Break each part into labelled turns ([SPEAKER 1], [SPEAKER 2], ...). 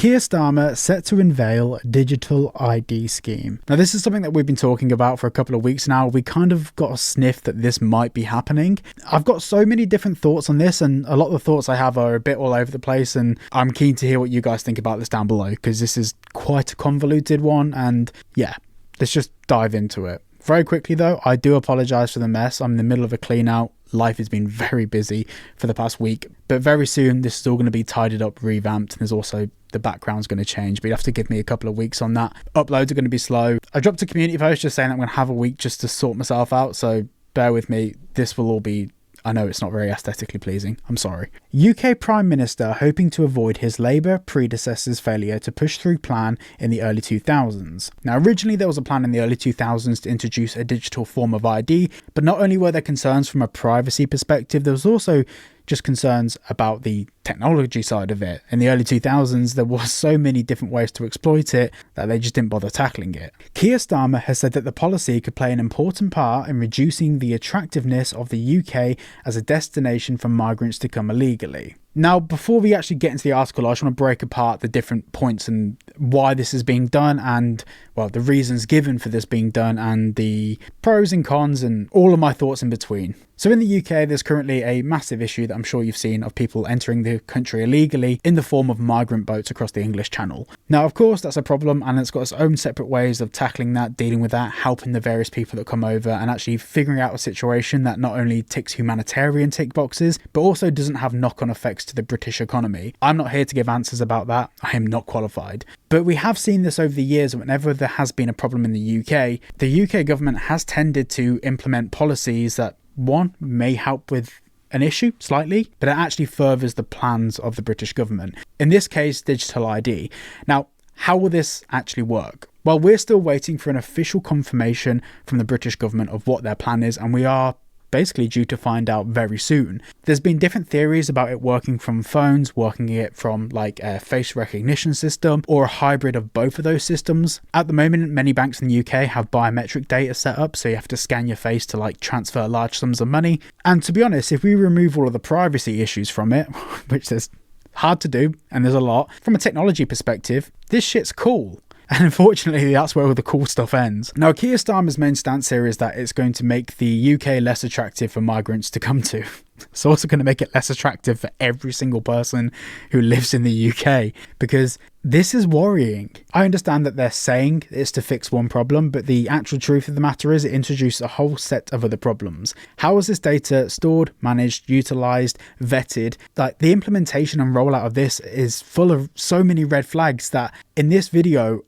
[SPEAKER 1] Keir Starmer set to unveil a digital ID scheme. Now, this is something that we've been talking about for a couple of weeks now. We kind of got a sniff that this might be happening. I've got so many different thoughts on this, and a lot of the thoughts I have are a bit all over the place, and I'm keen to hear what you guys think about this down below, because this is quite a convoluted one, and yeah, let's just dive into it. Very quickly though, I do apologise for the mess. I'm in the middle of a clean out. Life has been very busy for the past week, but very soon this is all going to be tidied up, revamped, and there's also the background's going to change, but you have to give me a couple of weeks on that. Uploads are going to be slow. I dropped a community post just saying I'm going to have a week just to sort myself out, so bear with me. This will all be, I know it's not very aesthetically pleasing, I'm sorry. UK Prime Minister hoping to avoid his Labour predecessor's failure to push through plan in the early 2000s. Now, originally there was a plan in the early 2000s to introduce a digital form of ID, but not only were there concerns from a privacy perspective, there was also just concerns about the technology side of it. In the early 2000s, there was so many different ways to exploit it that they just didn't bother tackling it. Keir Starmer has said that the policy could play an important part in reducing the attractiveness of the UK as a destination for migrants to come illegally. Now, before we actually get into the article, I just want to break apart the different points and why this is being done and, well, the reasons given for this being done and the pros and cons and all of my thoughts in between. So in the UK, there's currently a massive issue that I'm sure you've seen of people entering the country illegally in the form of migrant boats across the English Channel. Now, of course, that's a problem and it's got its own separate ways of tackling that, dealing with that, helping the various people that come over and actually figuring out a situation that not only ticks humanitarian tick boxes, but also doesn't have knock-on effects to the British economy. I'm not here to give answers about that. I am not qualified. But we have seen this over the years. Whenever there has been a problem in the UK government has tended to implement policies that, one, may help with an issue slightly, but it actually furthers the plans of the British government. In this case, digital ID. Now, how will this actually work? Well, we're still waiting for an official confirmation from the British government of what their plan is, and we are basically due to find out very soon. There's been different theories about it working from phones, working it from like a face recognition system, or a hybrid of both of those systems. At the moment, many banks in the UK have biometric data set up, so you have to scan your face to like transfer large sums of money. And to be honest, if we remove all of the privacy issues from it, which is hard to do, and there's a lot, from a technology perspective, this shit's cool. And unfortunately, that's where all the cool stuff ends. Now, Keir Starmer's main stance here is that it's going to make the UK less attractive for migrants to come to. It's also going to make it less attractive for every single person who lives in the UK, because this is worrying. I understand that they're saying it's to fix one problem, but the actual truth of the matter is it introduced a whole set of other problems. How is this data stored, managed, utilised, vetted? Like, the implementation and rollout of this is full of so many red flags that in this video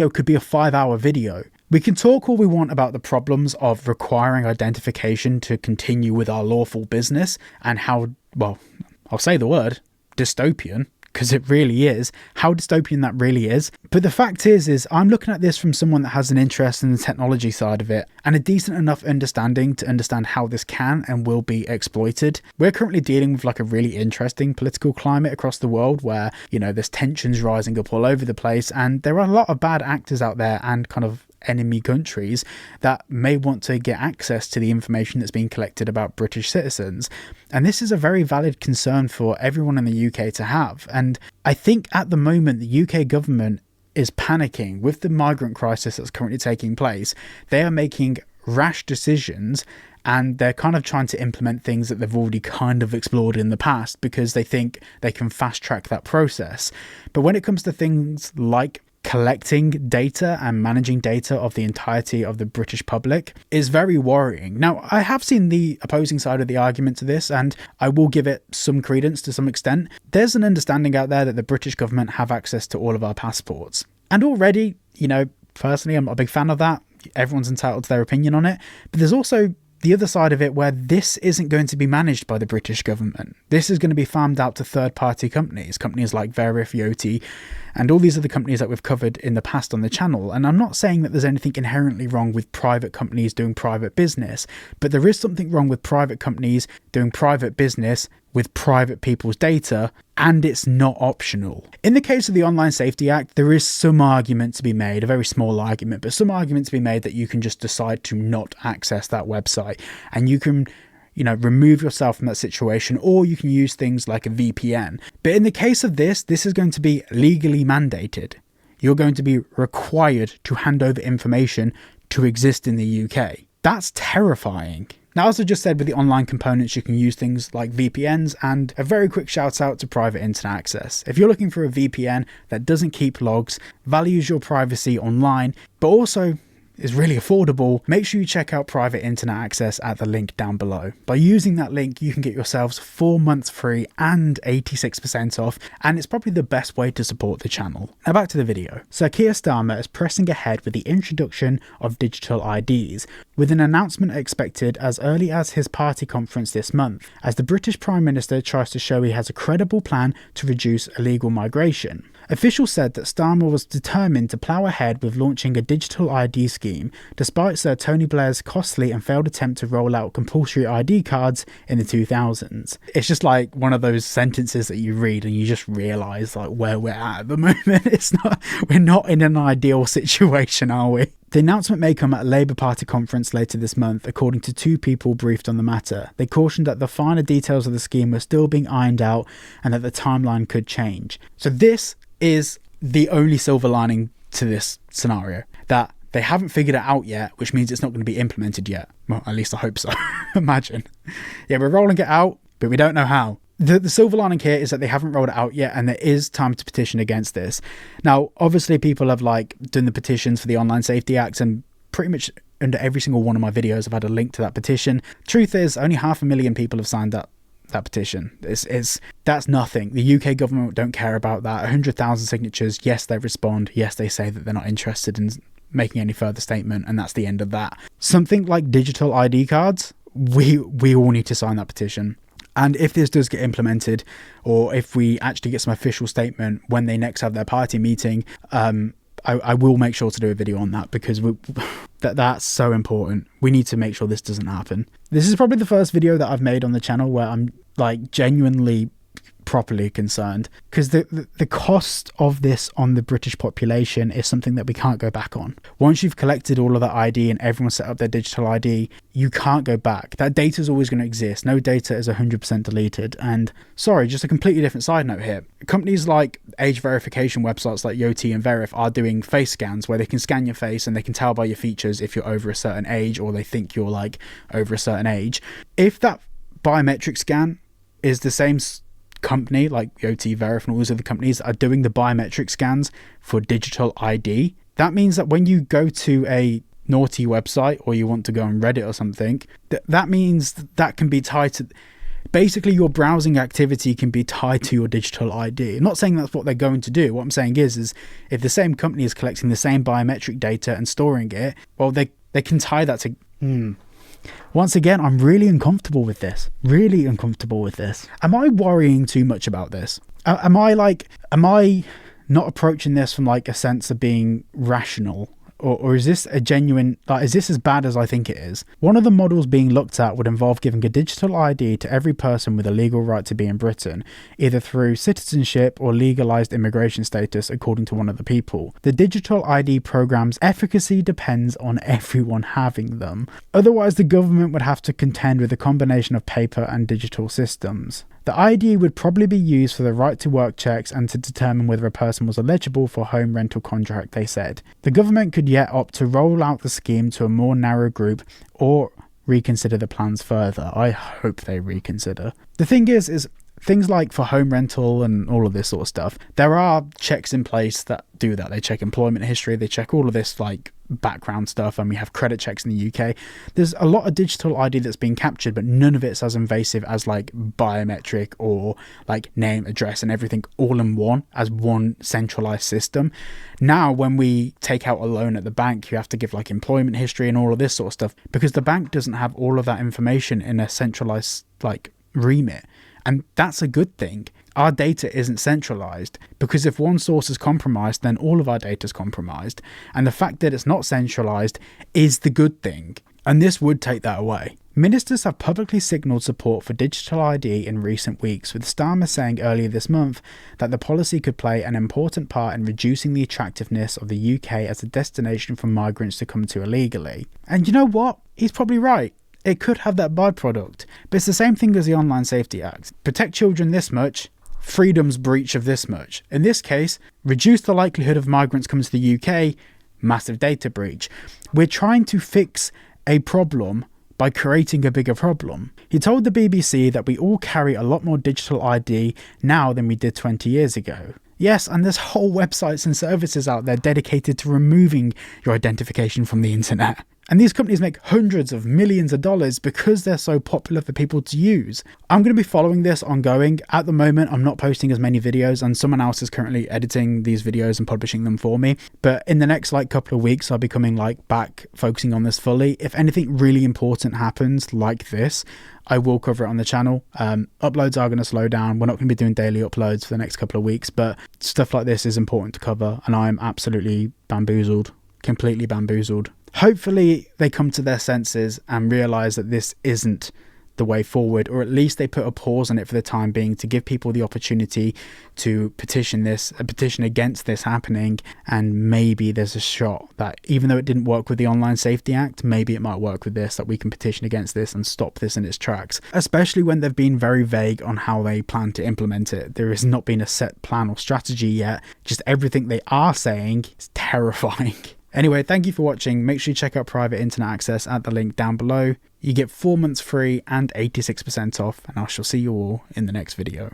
[SPEAKER 1] could be a 5-hour video. We can talk all we want about the problems of requiring identification to continue with our lawful business and how, well, I'll say the word, dystopian, because it really is, how dystopian that really is. But the fact is I'm looking at this from someone that has an interest in the technology side of it and a decent enough understanding to understand how this can and will be exploited. We're currently dealing with like a really interesting political climate across the world where, you know, there's tensions rising up all over the place and there are a lot of bad actors out there and kind of enemy countries that may want to get access to the information that's being collected about British citizens. And this is a very valid concern for everyone in the UK to have. And I think at the moment, the UK government is panicking with the migrant crisis that's currently taking place. They are making rash decisions and they're kind of trying to implement things that they've already kind of explored in the past because they think they can fast track that process. But when it comes to things like collecting data and managing data of the entirety of the British public is very worrying. Now, I have seen the opposing side of the argument to this, and I will give it some credence to some extent. There's an understanding out there that the British government have access to all of our passports. And already, you know, personally, I'm not a big fan of that. Everyone's entitled to their opinion on it. But there's also the other side of it where this isn't going to be managed by the British government. This is going to be farmed out to third-party companies like Verif, Yoti, and all these other companies that we've covered in the past on the channel. And I'm not saying that there's anything inherently wrong with private companies doing private business, but there is something wrong with private companies doing private business with private people's data, and it's not optional. In the case of the Online Safety Act, there is some argument to be made, a very small argument, but some argument to be made that you can just decide to not access that website, and you can remove yourself from that situation, or you can use things like a VPN. But in the case of this is going to be legally mandated. You're going to be required to hand over information to exist in the UK. That's terrifying. Now, as I just said, with the online components, you can use things like VPNs, and a very quick shout out to private internet access. If you're looking for a VPN that doesn't keep logs, values your privacy online, but also is really affordable, make sure you check out private internet access at the link down below. By using that link, you can get yourselves 4 months free and 86% off, and it's probably the best way to support the channel. Now back to the video. So Keir Starmer is pressing ahead with the introduction of digital IDs, with an announcement expected as early as his party conference this month, as the British Prime Minister tries to show he has a credible plan to reduce illegal migration. Officials said that Starmer was determined to plough ahead with launching a digital ID scheme, despite Sir Tony Blair's costly and failed attempt to roll out compulsory ID cards in the 2000s. It's just like one of those sentences that you read and you just realise like where we're at the moment. We're not in an ideal situation, are we? The announcement may come at a Labour Party conference later this month, according to 2 people briefed on the matter. They cautioned that the finer details of the scheme were still being ironed out and that the timeline could change. So this is the only silver lining to this scenario, that they haven't figured it out yet, which means it's not going to be implemented yet. Well, at least I hope so. Imagine. Yeah, we're rolling it out, but we don't know how. The silver lining here is that they haven't rolled it out yet, and there is time to petition against this. Now, obviously people have done the petitions for the Online Safety Act, and pretty much under every single one of my videos I've had a link to that petition. Truth is, only 500,000 people have signed that petition. That's nothing. The UK government don't care about that. 100,000 signatures, yes, they respond, yes, they say that they're not interested in making any further statement, and that's the end of that. Something like digital ID cards, we all need to sign that petition. And if this does get implemented, or if we actually get some official statement when they next have their party meeting, I will make sure to do a video on that, because that's so important. We need to make sure this doesn't happen. This is probably the first video that I've made on the channel where I'm genuinely properly concerned, because the cost of this on the British population is something that we can't go back on. Once you've collected all of that ID and everyone set up their digital ID, you can't go back. That data is always going to exist. No data is 100% deleted. And sorry, just a completely different side note here. Companies like age verification websites like Yoti and Verif are doing face scans where they can scan your face and they can tell by your features if you're over a certain age, or they think you're over a certain age. If that biometric scan is the same company like Yoti, Verif and all those other companies that are doing the biometric scans for digital ID, that means that when you go to a naughty website, or you want to go on Reddit or something, that means that can be tied to, basically your browsing activity can be tied to your digital ID. I'm not saying that's what they're going to do. What I'm saying is if the same company is collecting the same biometric data and storing it, well, they can tie that to... Once again, I'm really uncomfortable with this. Really uncomfortable with this. Am I worrying too much about this? Am I not approaching this from a sense of being rational? Or is this a genuine, is this as bad as I think it is? One of the models being looked at would involve giving a digital ID to every person with a legal right to be in Britain, either through citizenship or legalised immigration status, according to one of the people. The digital ID programme's efficacy depends on everyone having them. Otherwise, the government would have to contend with a combination of paper and digital systems. The ID would probably be used for the right to work checks and to determine whether a person was eligible for a home rental contract, they said. The government could yet opt to roll out the scheme to a more narrow group or reconsider the plans further. I hope they reconsider. The thing is things like for home rental and all of this sort of stuff, there are checks in place that do that. They check employment history, they check all of this background stuff, and we have credit checks in the UK. There's a lot of digital ID that's being captured, but none of it's as invasive as biometric or name, address and everything all in one as one centralized system. Now when we take out a loan at the bank, you have to give employment history and all of this sort of stuff, because the bank doesn't have all of that information in a centralized remit. And that's a good thing. Our data isn't centralized, because if one source is compromised, then all of our data is compromised. And the fact that it's not centralized is the good thing. And this would take that away. Ministers have publicly signalled support for digital ID in recent weeks, with Starmer saying earlier this month that the policy could play an important part in reducing the attractiveness of the UK as a destination for migrants to come to illegally. And you know what? He's probably right. it could have that byproduct. But it's the same thing as the Online Safety Act. Protect children this much, freedom's breach of this much. In this case, reduce the likelihood of migrants coming to the UK, massive data breach. We're trying to fix a problem by creating a bigger problem. He told the BBC that we all carry a lot more digital ID now than we did 20 years ago. Yes, and there's whole websites and services out there dedicated to removing your identification from the internet. And these companies make hundreds of millions of dollars because they're so popular for people to use. I'm going to be following this ongoing. At the moment, I'm not posting as many videos, and someone else is currently editing these videos and publishing them for me. But in the next couple of weeks, I'll be coming back focusing on this fully. If anything really important happens like this, I will cover it on the channel. Uploads are going to slow down. We're not going to be doing daily uploads for the next couple of weeks, but stuff like this is important to cover, and I'm absolutely bamboozled, completely bamboozled. Hopefully they come to their senses and realise that this isn't the way forward, or at least they put a pause on it for the time being to give people the opportunity to petition against this happening. And maybe there's a shot that even though it didn't work with the Online Safety Act, maybe it might work with this, that we can petition against this and stop this in its tracks, especially when they've been very vague on how they plan to implement it. There has not been a set plan or strategy yet. Just everything they are saying is terrifying. Anyway, thank you for watching. Make sure you check out private internet access at the link down below. You get 4 months free and 86% off, and I shall see you all in the next video.